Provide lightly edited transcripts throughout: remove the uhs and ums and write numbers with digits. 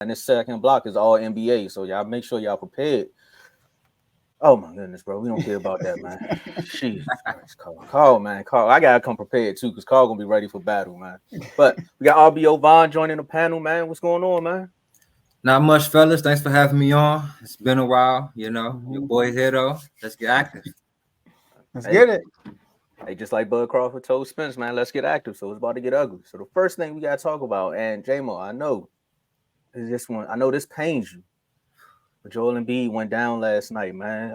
And this second block is all NBA. So y'all make sure y'all prepared. Oh my goodness, bro. We don't care about that, man. Jesus Christ, Carl, man. Carl, I gotta come prepared too, because Carl gonna be ready for battle, man. But we got RBO Vaughn joining the panel, man. What's going on, man? Not much, fellas. Thanks for having me on. It's been a while, you know. Your Mhm. boy here though. Let's get active. Let's Hey, get it. hey, just like Bud Crawford told Spence, man, let's get active. So it's about to get ugly. So the first thing we gotta talk about, and J-Mo, I know is this one. I know this pains you, but Joel Embiid went down last night, man.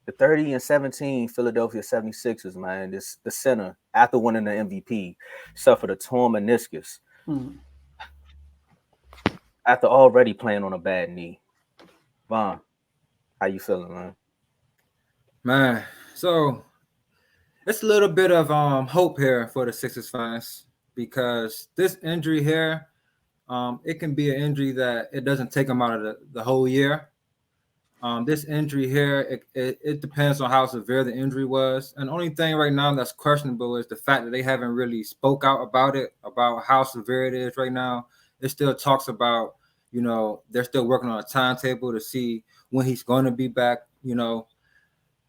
The 30-17 Philadelphia 76ers, man, this the center, after winning the MVP, suffered a torn meniscus Mhm. after already playing on a bad knee. Vaughn, how you feeling, man? Man. So it's a little bit of hope here for the Sixers fans because this injury here, it can be an injury that it doesn't take them out of the whole year. This injury here, it depends on how severe the injury was. And the only thing right now that's questionable is the fact that they haven't really spoke out about it, about how severe it is right now. It still talks about, they're still working on a timetable to see when he's going to be back.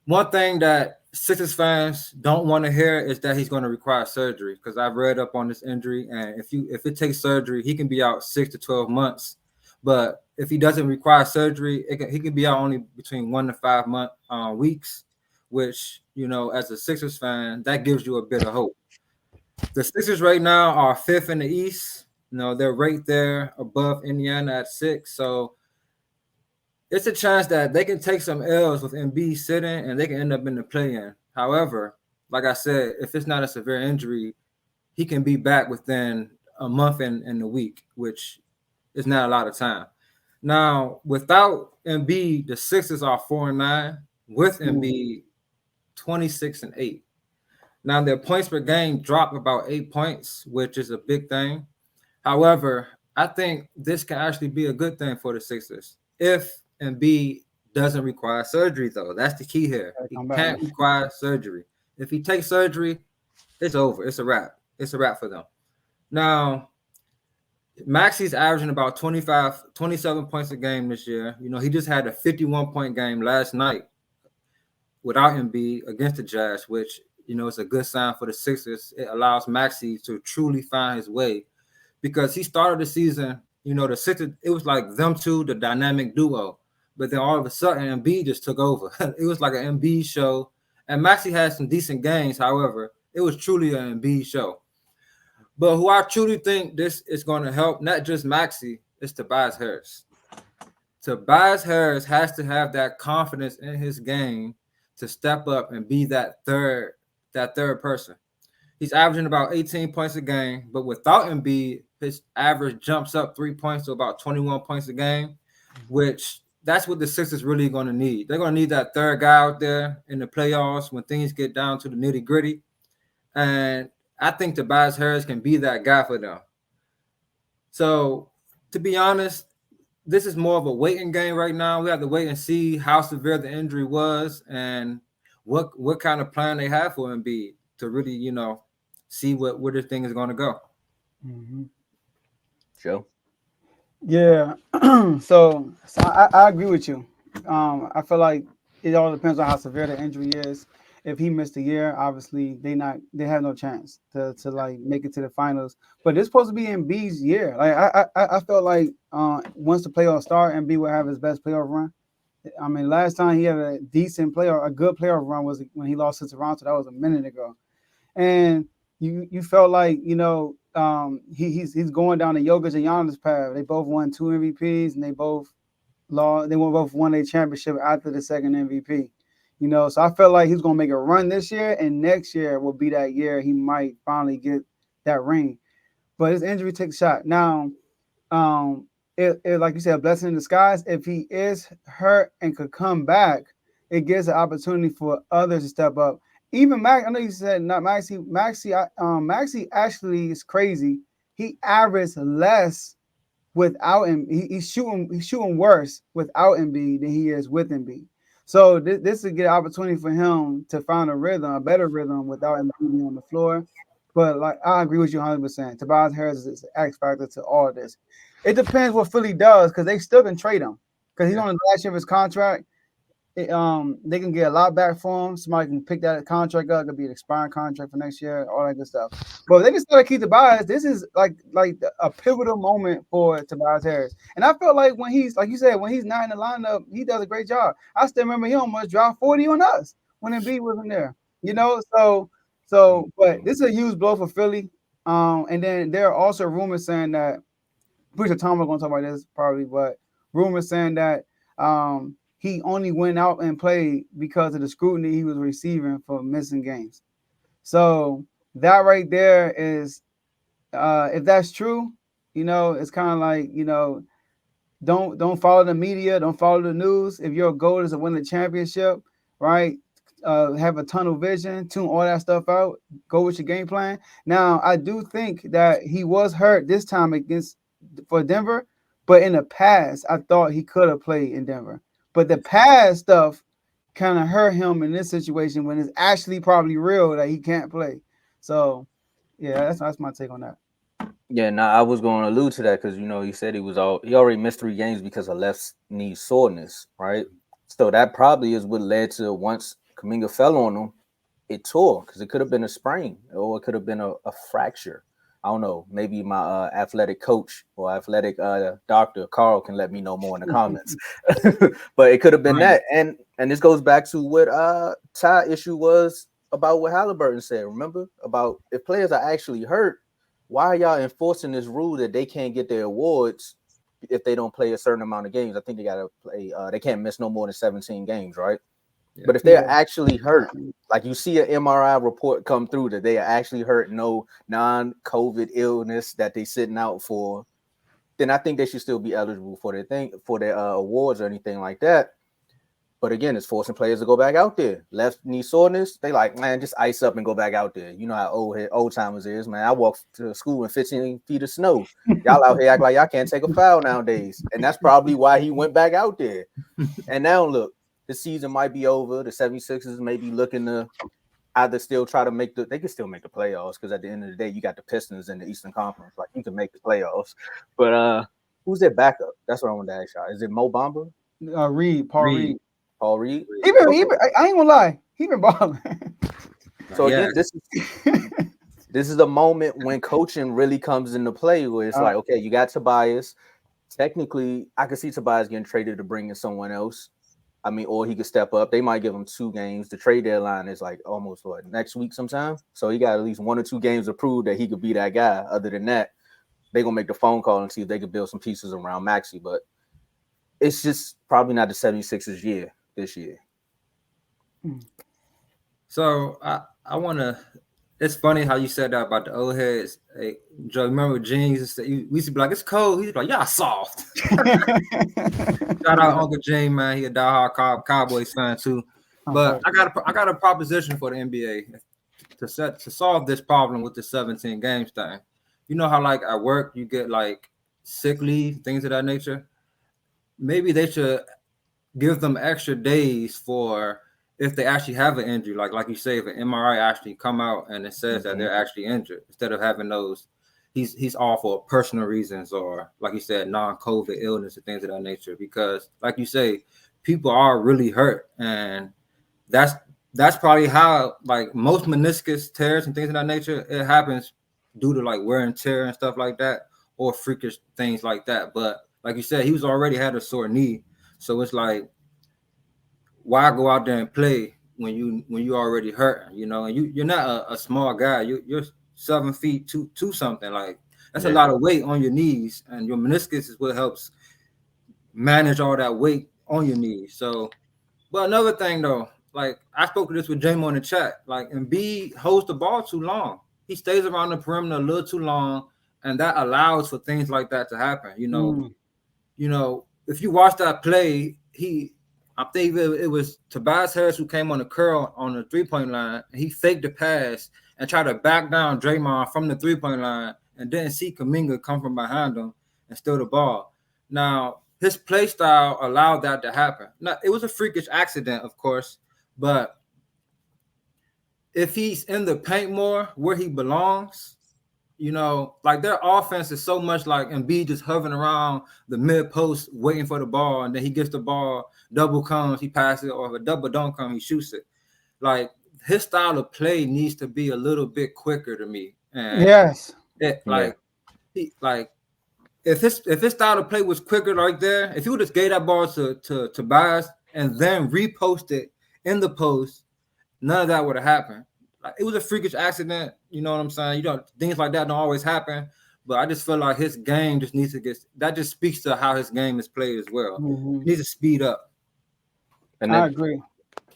One thing that Sixers fans don't want to hear is that he's going to require surgery because I've read up on this injury, and if it takes surgery, he can be out 6 to 12 months. But if he doesn't require surgery, he can be out only between 1 to 5 weeks, which as a Sixers fan, that gives you a bit of hope. The Sixers right now are fifth in the East. They're right there above Indiana at 6. So it's a chance that they can take some L's with Embiid sitting and they can end up in the play-in. However, like I said, if it's not a severe injury, he can be back within a month and a week, which is not a lot of time. Now, without Embiid, the Sixers are 4-9. With Embiid, 26-8. Now, their points per game dropped about 8 points, which is a big thing. However, I think this can actually be a good thing for the Sixers if Embiid doesn't require surgery, though. That's the key here. He Come back. can't require surgery. If he takes surgery, it's over. It's a wrap. It's a wrap for them. Now, Maxi's averaging about 27 points a game this year. He just had a 51-point game last night without Embiid against the Jazz, which, is a good sign for the Sixers. It allows Maxi to truly find his way because he started the season, the Sixers, it was like them two, the dynamic duo. But then all of a sudden, Embiid just took over. It was like an Embiid show. And Maxi had some decent games. However, it was truly an Embiid show. But who I truly think this is going to help, not just Maxi, is Tobias Harris. Tobias Harris has to have that confidence in his game to step up and be that third person. He's averaging about 18 points a game, but without Embiid, his average jumps up 3 points to about 21 points a game, which that's what the Sixers really going to need. They're going to need that third guy out there in the playoffs when things get down to the nitty gritty. And I think Tobias Harris can be that guy for them. So, to be honest, this is more of a waiting game right now. We have to wait and see how severe the injury was and what kind of plan they have for Embiid to really, see where this thing is going to go. Mm-hmm. Joe? Yeah. So I agree with you. I feel like it all depends on how severe the injury is. If he missed a year, obviously they have no chance to like make it to the finals. But it's supposed to be Embiid's year. Like I felt like once the playoffs start, Embiid will have his best playoff run. I mean, last time he had a decent playoff, a good playoff run was when he lost to Toronto. That was a minute ago. And you felt like he's going down the Jokic and Giannis path. They both won 2 MVPs and they both both won a championship after the second MVP. So I felt like he's gonna make a run this year, and next year will be that year he might finally get that ring. But his injury takes a shot. Now, it like you said, a blessing in disguise. If he is hurt and could come back, it gives an opportunity for others to step up. Even Max, I know you said not Maxi. Maxi actually is crazy. He averaged less without him. He's shooting worse without Embiid than he is with Embiid. So this is a good opportunity for him to find a better rhythm without Embiid being on the floor. But like I agree with you 100%. Tobias Harris is an X factor to all of this. It depends what Philly does because they still can trade him because he's Yeah. on the last year of his contract. They can get a lot back for him. Somebody can pick that contract up. It could be an expiring contract for next year, all that good stuff. But they can still keep Tobias. This is like a pivotal moment for Tobias Harris. And I feel like when he's like you said, when he's not in the lineup, he does a great job. I still remember he almost dropped 40 on us when Embiid wasn't there. You know, but this is a huge blow for Philly. And then there are also rumors saying that pretty sure Tom was gonna talk about this probably, but rumors saying that he only went out and played because of the scrutiny he was receiving for missing games. So that right there is, if that's true, it's kind of like don't follow the media, don't follow the news. If your goal is to win the championship, right? Have a tunnel vision, tune all that stuff out, go with your game plan. Now, I do think that he was hurt this time against for Denver, but in the past, I thought he could have played in Denver. But the past stuff kind of hurt him in this situation when it's actually probably real that he can't play. So, yeah, that's my take on that. Yeah, now I was going to allude to that because he said he already missed 3 games because of left knee soreness, right? So that probably is what led to once Kaminga fell on him, it tore because it could have been a sprain or it could have been a fracture. I don't know. Maybe my athletic coach or athletic doctor Carl can let me know more in the comments. But it could have been Right. that, and this goes back to what Ty issue was about what Halliburton said. Remember about if players are actually hurt, why are y'all enforcing this rule that they can't get their awards if they don't play a certain amount of games? I think they gotta play. They can't miss no more than 17 games, right? Yeah. But if they're actually hurt, like you see an MRI report come through that they are actually hurt, no non-COVID illness that they sitting out for, then I think they should still be eligible for their awards or anything like that. But again, it's forcing players to go back out there. Left knee soreness, they like, man, just ice up and go back out there. You know how old timers is, man. I walk to school in 15 feet of snow. Y'all out here act like y'all can't take a foul nowadays. And that's probably why he went back out there. And now look, the season might be over. The 76ers may be looking to either still try to they can still make the playoffs because at the end of the day, you got the Pistons in the Eastern Conference. Like you can make the playoffs. But who's their backup? That's what I wanted to ask y'all. Is it Mo Bamba? Paul Reed. Paul Reed? I ain't gonna lie, he been balling. So again, this is a moment when coaching really comes into play where it's like, okay, you got Tobias. Technically, I could see Tobias getting traded to bring in someone else. I mean, or he could step up. They might give him 2 games. The trade deadline is like almost next week sometime. So he got at least 1 or 2 games to prove that he could be that guy. Other than that, they're gonna make the phone call and see if they could build some pieces around Maxey. But it's just probably not the 76ers year this year. So I want to. It's funny how you said that about the old heads. Hey, Joe, remember Gene used to say, we used to be like, it's cold. He's like, y'all soft. Shout out Uncle Gene, man. He a diehard Cowboys fan too. But I got a proposition for the NBA to solve this problem with the 17 games thing. You know how like at work you get like sick leave, things of that nature. Maybe they should give them extra days for if they actually have an injury, like you say, if an MRI actually come out and it says that they're actually injured, instead of having those, he's off for personal reasons or like you said, non-COVID illness and things of that nature. Because like you say, people are really hurt, and that's probably how like most meniscus tears and things of that nature, it happens due to like wear and tear and stuff like that, or freakish things like that. But like you said, he was already had a sore knee, so it's like, why go out there and play when you already hurt, and you're not a small guy. You're 7 feet two something. Like that's a lot of weight on your knees, and your meniscus is what helps manage all that weight on your knees. So, but another thing though, like I spoke to this with Jamo in the chat, like Embiid holds the ball too long. He stays around the perimeter a little too long, and that allows for things like that to happen. If you watch that play, I think it was Tobias Harris who came on the curl on the 3-point line. And he faked the pass and tried to back down Draymond from the 3-point line and didn't see Kuminga come from behind him and steal the ball. Now, his play style allowed that to happen. Now, it was a freakish accident, of course, but if he's in the paint more where he belongs, you know, like their offense is so much like Embiid just hovering around the mid post waiting for the ball, and then he gets the ball, double comes, he passes it, or if a double don't come, he shoots it. Like his style of play needs to be a little bit quicker to me, and Yes. it Yeah. like if his style of play was quicker like there, if he would just gave that ball to Tobias and then repost it in the post, none of that would have happened. Like it was a freakish accident, you know what I'm saying? You know, things like that don't always happen. But I just feel like his game just needs to get that just speaks to how his game is played as well. Mm-hmm. He needs to speed up. And I then agree.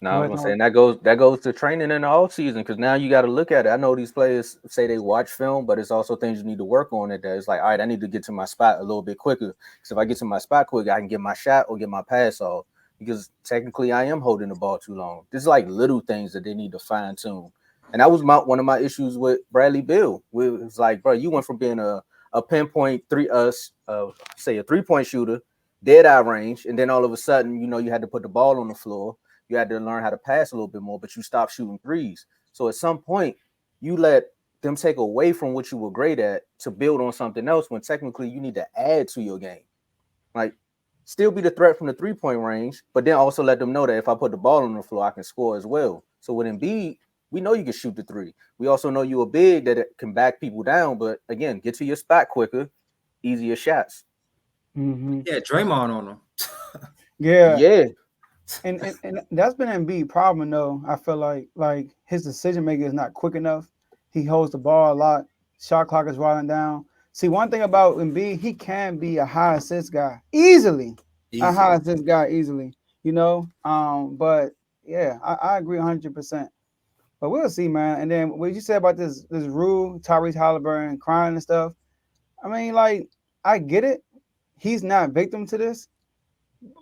no, I Go was ahead, gonna say, Tom. and that goes to training in the off season because now you got to look at it. I know these players say they watch film, but it's also things you need to work on. It that it's like, all right, I need to get to my spot a little bit quicker. Because if I get to my spot quick, I can get my shot or get my pass off. Because technically, I am holding the ball too long. This is like little things that they need to fine tune. And that was one of my issues with Bradley Beal. It was like, bro, you went from being a pinpoint say a 3-point shooter, dead eye range, and then all of a sudden, you had to put the ball on the floor. You had to learn how to pass a little bit more, but you stopped shooting threes. So at some point, you let them take away from what you were great at to build on something else when technically you need to add to your game. Like, still be the threat from the 3-point range, but then also let them know that if I put the ball on the floor, I can score as well. So with Embiid, we know you can shoot the three. We also know you're big that it can back people down, but again, get to your spot quicker, easier shots. Mm-hmm. Yeah, Draymond on him. Yeah. Yeah, And that's been Embiid's problem though. I feel like his decision making is not quick enough. He holds the ball a lot. Shot clock is running down. See, one thing about Embiid, he can be a high assist guy easily. A Easy. high assist guy easily. You know. But yeah, I agree 100%. But we'll see, man. And then what you said about this rule, Tyrese Halliburton crying and stuff. I mean, like, I get it. He's not victim to this.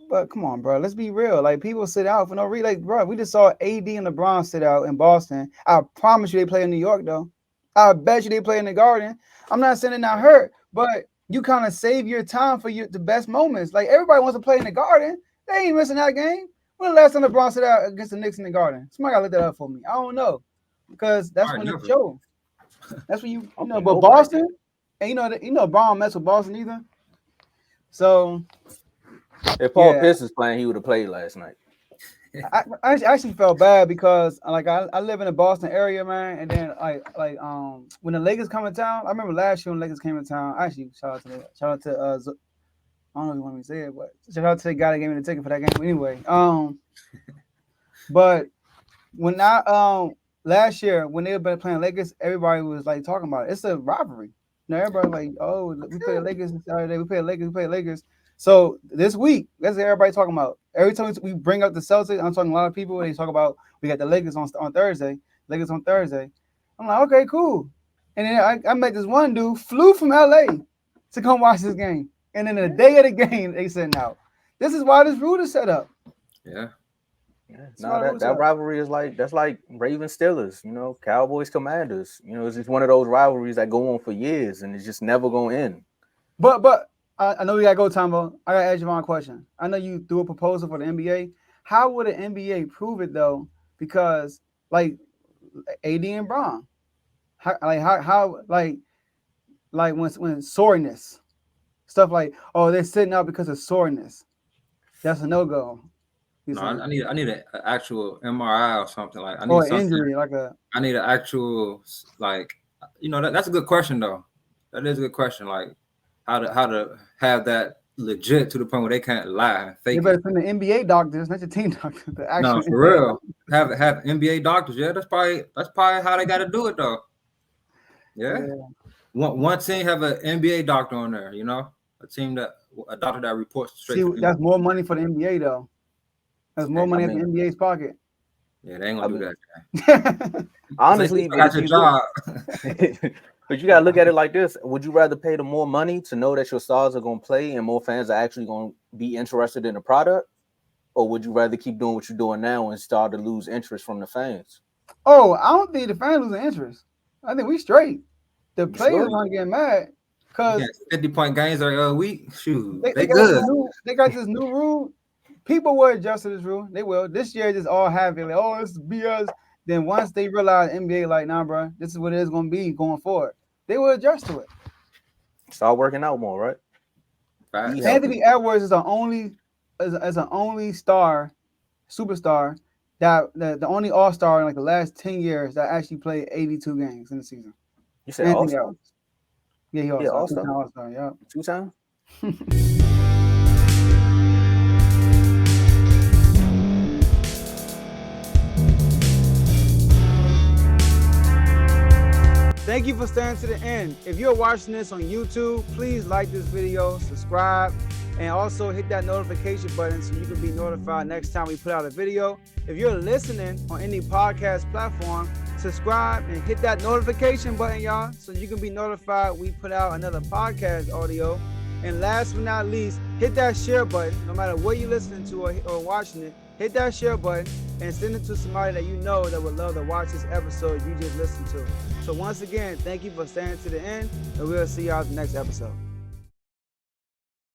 But come on, bro. Let's be real. Like people sit out for no reason. Like, bro, we just saw AD and LeBron sit out in Boston. I promise you, they play in New York though. I bet you they play in the Garden. I'm not saying they're not hurt, but you kind of save your time for the best moments. Like everybody wants to play in the Garden. They ain't missing that game. When the last time LeBron sit out against the Knicks in the Garden? Somebody gotta look that up for me. I don't know because that's All right, when it never. show. That's when I don't know. think But nobody did. Boston, and Brown mess with Boston either. So If Paul yeah, Pierce is playing, he would have played last night. I actually felt bad because like I live in the Boston area, man, and then when the Lakers come in town, I remember last year when the Lakers came in town. Actually, shout out to I don't know if you want me to say it, but shout out to the guy that gave me the ticket for that game. Anyway, but when I last year when they were playing Lakers, everybody was like talking about it. It's a rivalry. Everybody like, oh, we play the Lakers on Saturday. We play the Lakers. We play the Lakers. So this week, that's what everybody talking about. Every time we bring up the Celtics, I'm talking to a lot of people. They talk about we got the Lakers on Thursday. Lakers on Thursday. I'm like, okay, cool. And then I met this one dude flew from LA to come watch this game. And then the day of the game, they said, "Now, this is why this rule is set up." Yeah. Yeah. That's No, why the rule that is set that up. rivalry is that's like Ravens Steelers, Cowboys Commanders. It's just one of those rivalries that go on for years and it's just never gonna end. But I know we gotta go, Tombo. I gotta ask you one question. I know you threw a proposal for the NBA. How would the NBA prove it though? Because like AD and Braun, how when soreness stuff like they're sitting out because of soreness. That's a no go. He's No, I, saying I need I need an actual MRI or something. Like I need or something. injury like a I need an actual like that's a good question though. That is a good question. Like how to have that legit to the point where they can't lie and they fake it. better send the NBA doctors, not your team doctors, the No, actual for NBA real. doctors. Have NBA doctors. Yeah, that's probably how they got to do it though. Yeah, Yeah. one team have an NBA doctor on there. A doctor that reports straight See, to the that's NBA. more money for the NBA though. That's more I money at the mean, NBA's pocket. Yeah, they ain't I gonna do mean, that. Say, honestly, I but got if your you look, job. but you gotta look at it like this: would you rather pay them more money to know that your stars are gonna play and more fans are actually gonna be interested in the product, or would you rather keep doing what you're doing now and start to lose interest from the fans? Oh, I don't think the fans losing interest. I think we straight. The You players sure? aren't getting mad You get because 50-point games every other week. Shoot, they they got this good. new rule. People will adjust to this rule. They will. This year just all have it. Like, oh, this is BS. Then once they realize NBA, like, nah, bro, this is what it is gonna be going forward. they will adjust to it. Start working out more, right? Facts. Eat healthy. Anthony Edwards is the only superstar the only all-star in like the last 10 years that actually played 82 games in the season. You said Anthony all-star? Edwards. Yeah, he Yeah, all-star. all-star. All-star, yeah. 2 times? Thank you for staying to the end. If you're watching this on YouTube, please like this video, subscribe, and also hit that notification button so you can be notified next time we put out a video. If you're listening on any podcast platform, subscribe and hit that notification button, y'all, so you can be notified we put out another podcast audio. And last but not least, hit that share button. No matter what you're listening to or watching it, hit that share button and send it to somebody that you know that would love to watch this episode you just listened to. So once again, thank you for staying to the end, and we'll see y'all in the next episode.